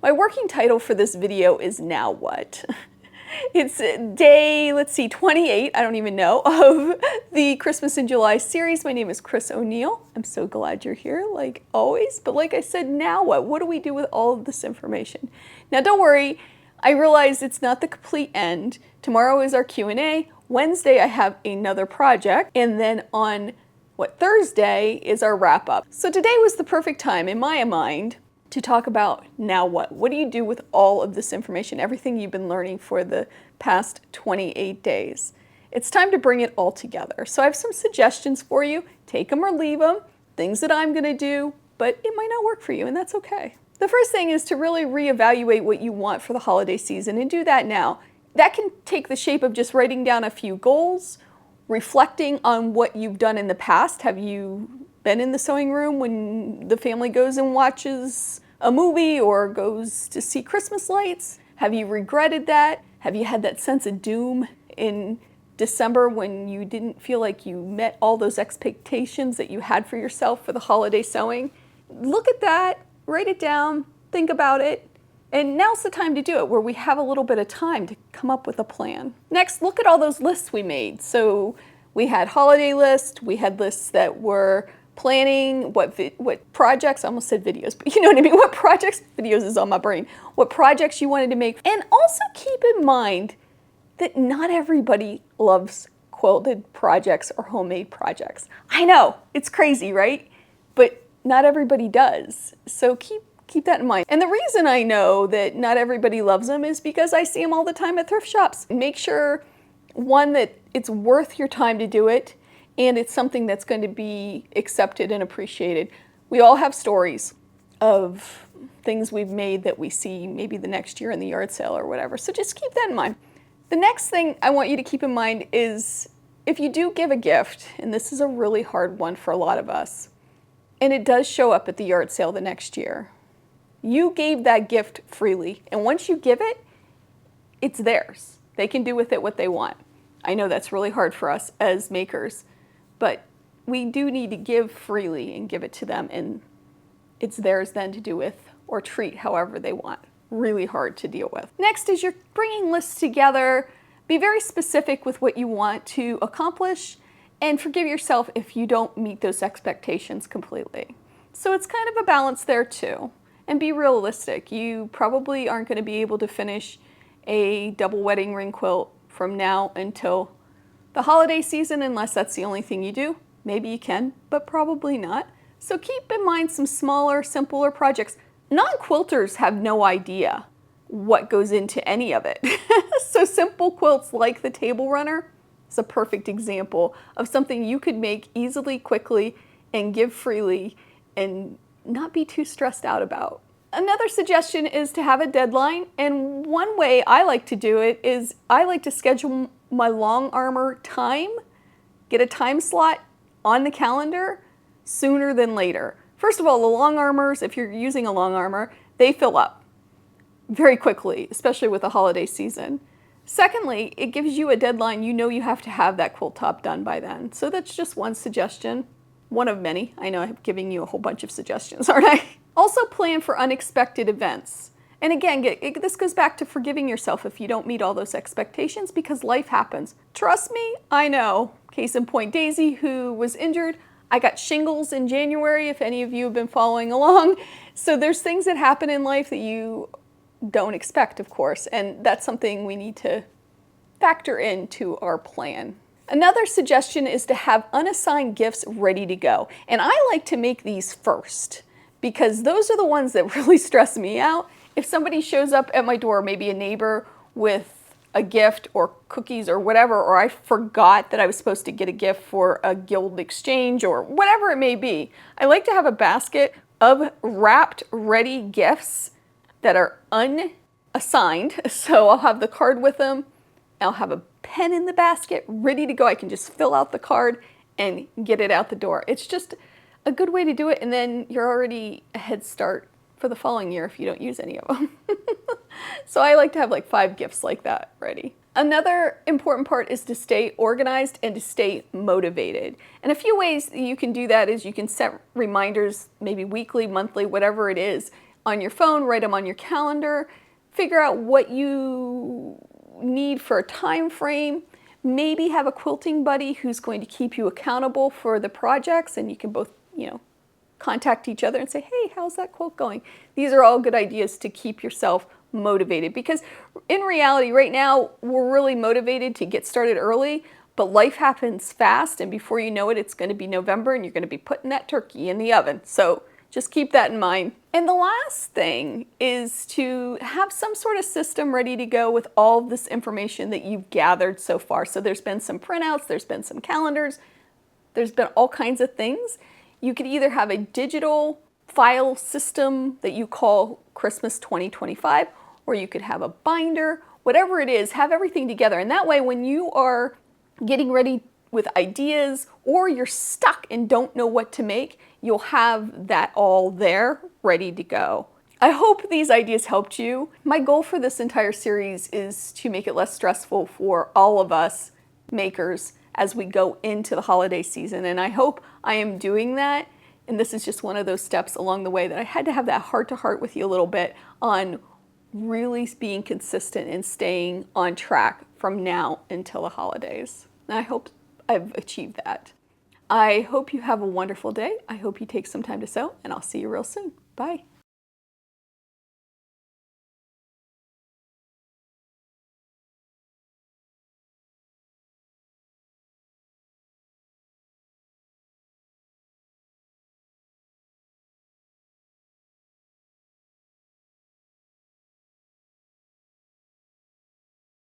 My working title for this video is Now What? It's day, let's see, 28, I don't even know, of the Christmas in July series. My name is Chris O'Neill. I'm so glad you're here, like always. But like I said, now what? What do we do with all of this information? Now don't worry, I realize it's not the complete end. Tomorrow is our Q&A. Wednesday I have another project. And then on, Thursday is our wrap up. So today was the perfect time, in my mind, to talk about now what? What do you do with all of this information, everything you've been learning for the past 28 days? It's time to bring it all together. So I have some suggestions for you. Take them or leave them, things that I'm gonna do, but it might not work for you, and that's okay. The first thing is to really reevaluate what you want for the holiday season, and do that now. That can take the shape of just writing down a few goals, reflecting on what you've done in the past. Have you been in the sewing room when the family goes and watches a movie or goes to see Christmas lights? Have you regretted that? Have you had that sense of doom in December when you didn't feel like you met all those expectations that you had for yourself for the holiday sewing? Look at that, write it down, think about it, and now's the time to do it, where we have a little bit of time to come up with a plan. Next, look at all those lists we made. So we had holiday lists, we had lists that were planning what projects, I almost said videos, but you know what I mean, what projects, videos is on my brain, what projects you wanted to make. And also keep in mind that not everybody loves quilted projects or homemade projects. I know, it's crazy, right? But not everybody does. So keep that in mind. And the reason I know that not everybody loves them is because I see them all the time at thrift shops. Make sure, one, that it's worth your time to do it, and it's something that's going to be accepted and appreciated. We all have stories of things we've made that we see maybe the next year in the yard sale or whatever. So just keep that in mind. The next thing I want you to keep in mind is, if you do give a gift, and this is a really hard one for a lot of us, and it does show up at the yard sale the next year, you gave that gift freely. And once you give it, it's theirs. They can do with it what they want. I know that's really hard for us as makers, but we do need to give freely and give it to them, and it's theirs then to do with or treat however they want. Really hard to deal with. Next is, you're bringing lists together. Be very specific with what you want to accomplish, and forgive yourself if you don't meet those expectations completely. So it's kind of a balance there too. And be realistic. You probably aren't going to be able to finish a double wedding ring quilt from now until the holiday season, unless that's the only thing you do. Maybe you can, but probably not. So keep in mind some smaller, simpler projects. Non-quilters have no idea what goes into any of it. So simple quilts like the table runner is a perfect example of something you could make easily, quickly, and give freely, and not be too stressed out about. Another suggestion is to have a deadline, and one way I like to do it is I like to schedule my long armor time, get a time slot on the calendar sooner than later. First of all, the long armors, if you're using a long armor, they fill up very quickly, especially with the holiday season. Secondly, it gives you a deadline. You know you have to have that quilt top done by then. So that's just one suggestion, one of many. I know I'm giving you a whole bunch of suggestions, aren't I? Also plan for unexpected events. And again, this goes back to forgiving yourself if you don't meet all those expectations, because life happens. Trust me, I know. Case in point, Daisy, who was injured. I got shingles in January, if any of you have been following along. So there's things that happen in life that you don't expect, of course, and that's something we need to factor into our plan. Another suggestion is to have unassigned gifts ready to go. And I like to make these first, because those are the ones that really stress me out. If somebody shows up at my door, maybe a neighbor with a gift or cookies or whatever, or I forgot that I was supposed to get a gift for a guild exchange or whatever it may be, I like to have a basket of wrapped, ready gifts that are unassigned. So I'll have the card with them, I'll have a pen in the basket ready to go. I can just fill out the card and get it out the door. It's just a good way to do it, and then you're already a head start for the following year if you don't use any of them. So I like to have like 5 gifts like that ready. Another important part is to stay organized and to stay motivated. And a few ways you can do that is you can set reminders, maybe weekly, monthly, whatever it is, on your phone, write them on your calendar, figure out what you need for a time frame. Maybe have a quilting buddy who's going to keep you accountable for the projects, and you can both, contact each other and say, hey, how's that quilt going? These are all good ideas to keep yourself motivated, because in reality right now we're really motivated to get started early, but life happens fast, and before you know it, it's going to be November and you're going to be putting that turkey in the oven. So just keep that in mind. And the last thing is to have some sort of system ready to go with all of this information that you've gathered so far. So there's been some printouts, there's been some calendars, there's been all kinds of things. You could either have a digital file system that you call Christmas 2025, or you could have a binder. Whatever it is, have everything together. And that way, when you are getting ready with ideas or you're stuck and don't know what to make, you'll have that all there ready to go. I hope these ideas helped you. My goal for this entire series is to make it less stressful for all of us makers as we go into the holiday season. And I hope I am doing that. And this is just one of those steps along the way that I had to have that heart-to-heart with you a little bit on really being consistent and staying on track from now until the holidays. And I hope I've achieved that. I hope you have a wonderful day. I hope you take some time to sew, and I'll see you real soon. Bye.